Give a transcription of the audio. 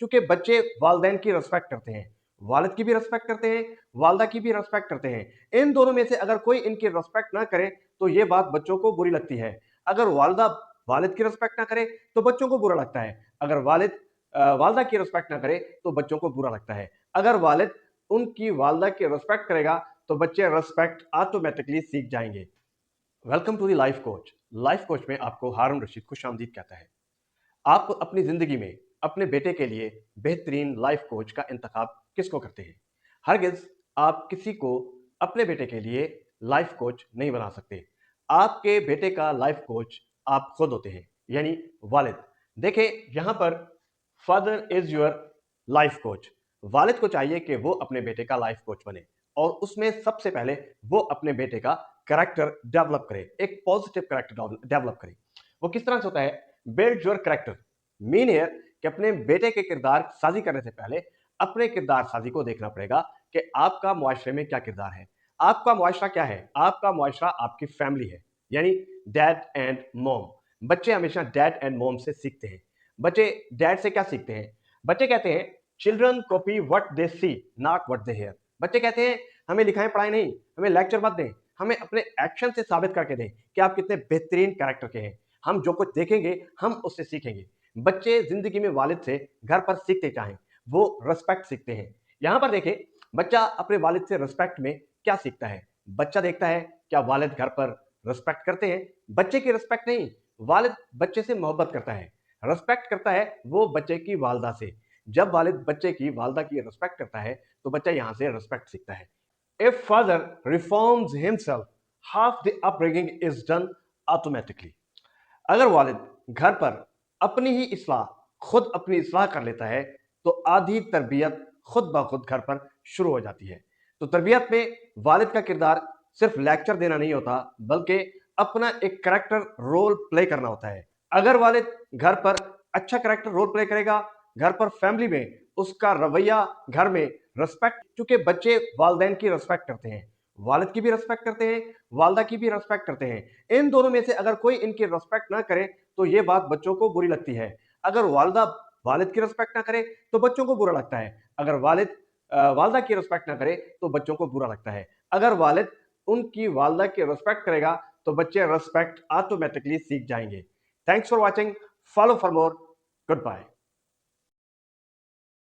چونکہ بچے والدین کی رسپیکٹ کرتے ہیں، والد کی بھی رسپیکٹ کرتے ہیں، والدہ کی بھی رسپیکٹ کرتے ہیں۔ ان دونوں میں سے اگر کوئی ان کی رسپیکٹ نہ کرے تو یہ بات بچوں کو بری لگتی ہے۔ اگر والدہ والد کی رسپیکٹ نہ کرے تو بچوں کو برا لگتا ہے، اگر والدہ کی رسپیکٹ نہ کرے تو بچوں کو برا لگتا ہے۔ اگر والد ان کی والدہ کی رسپیکٹ کرے گا تو بچے رسپیکٹ آٹومیٹکلی سیکھ جائیں گے۔ Welcome to the life coach. Life coach میں آپ کو ہارون رشید خوش آمدید کہتا ہے۔ آپ اپنی زندگی میں اپنے بیٹے کے لیے بہترین لائف کوچ کا انتخاب کس کو کرتے ہیں؟ ہرگز آپ کسی کو اپنے بیٹے کے لیے لائف کوچ نہیں بنا سکتے۔ آپ کے بیٹے کا لائف کوچ آپ خود ہوتے ہیں، یعنی والد۔ دیکھیں یہاں پر father is your life coach. والد کو چاہیے کہ وہ اپنے بیٹے کا لائف کوچ بنے، اور اس میں سب سے پہلے وہ اپنے بیٹے کا کریکٹر ڈیولپ کرے، ایک پازیٹیو کریکٹر ڈیولپ کرے۔ وہ کس طرح سے ہوتا ہے؟ بلڈ یور کریکٹر مین ہے کہ اپنے بیٹے کے کردار سازی کرنے سے پہلے اپنے کردار سازی کو دیکھنا پڑے گا کہ آپ کا معاشرے میں کیا کردار ہے۔ آپ کا معاشرہ کیا ہے؟ آپ کا معاشرہ آپ کی فیملی ہے، یعنی ڈیڈ اینڈ موم۔ بچے ہمیشہ ڈیڈ اینڈ موم سے سیکھتے ہیں۔ بچے ڈیڈ سے کیا سیکھتے ہیں؟ بچے کہتے ہیں children copy what they see not what they hear. بچے کہتے ہیں ہمیں لکھائیں پڑھائیں نہیں، ہمیں لیکچر مت دیں، ہمیں اپنے ایکشن سے ثابت کر کے دیں کہ آپ کتنے بہترین کریکٹر کے ہیں۔ ہم جو کچھ دیکھیں گے ہم اس سے سیکھیں گے۔ بچے زندگی میں والد سے گھر پر سیکھتے چاہیں، وہ رسپیکٹ سیکھتے ہیں۔ یہاں پر دیکھیں بچہ اپنے والد سے رسپیکٹ میں کیا سیکھتا ہے؟ بچہ دیکھتا ہے کیا والد گھر پر رسپیکٹ کرتے ہیں؟ بچے کی رسپیکٹ نہیں، والد بچے سے محبت کرتا ہے، رسپیکٹ کرتا ہے وہ بچے کی والدہ سے۔ جب والد بچے کی والدہ کی رسپیکٹ کرتا ہے تو بچہ یہاں سے رسپیکٹ سیکھتا ہے۔ If father reforms himself, half the upbringing is done automatically۔ اگر والد گھر پر اپنی ہی اصلاح خود اپنی اصلاح کر لیتا ہے تو آدھی تربیت خود بخود گھر پر شروع ہو جاتی ہے۔ تو تربیت میں والد کا کردار صرف لیکچر دینا نہیں ہوتا، بلکہ اپنا ایک کریکٹر رول پلے کرنا ہوتا ہے۔ اگر والد گھر پر اچھا کریکٹر رول پلے کرے گا، گھر پر فیملی میں اس کا رویہ گھر میں رسپیکٹ، چونکہ بچے والدین کی رسپیکٹ کرتے ہیں، والد کی بھی رسپیکٹ کرتے ہیں، والدہ کی بھی رسپیکٹ کرتے ہیں۔ ان دونوں میں سے اگر کوئی ان کی رسپیکٹ نہ کرے تو یہ بات بچوں کو بری لگتی ہے۔ اگر والدہ والد کی رسپیکٹ نہ کرے تو بچوں کو برا لگتا ہے، اگر والدہ کی رسپیکٹ نہ کرے تو بچوں کو برا لگتا ہے۔ اگر والد ان کی والدہ کی رسپیکٹ کرے گا تو بچے رسپیکٹ آٹومیٹکلی سیکھ جائیں گے۔ Thanks for watching, follow for more, good bye.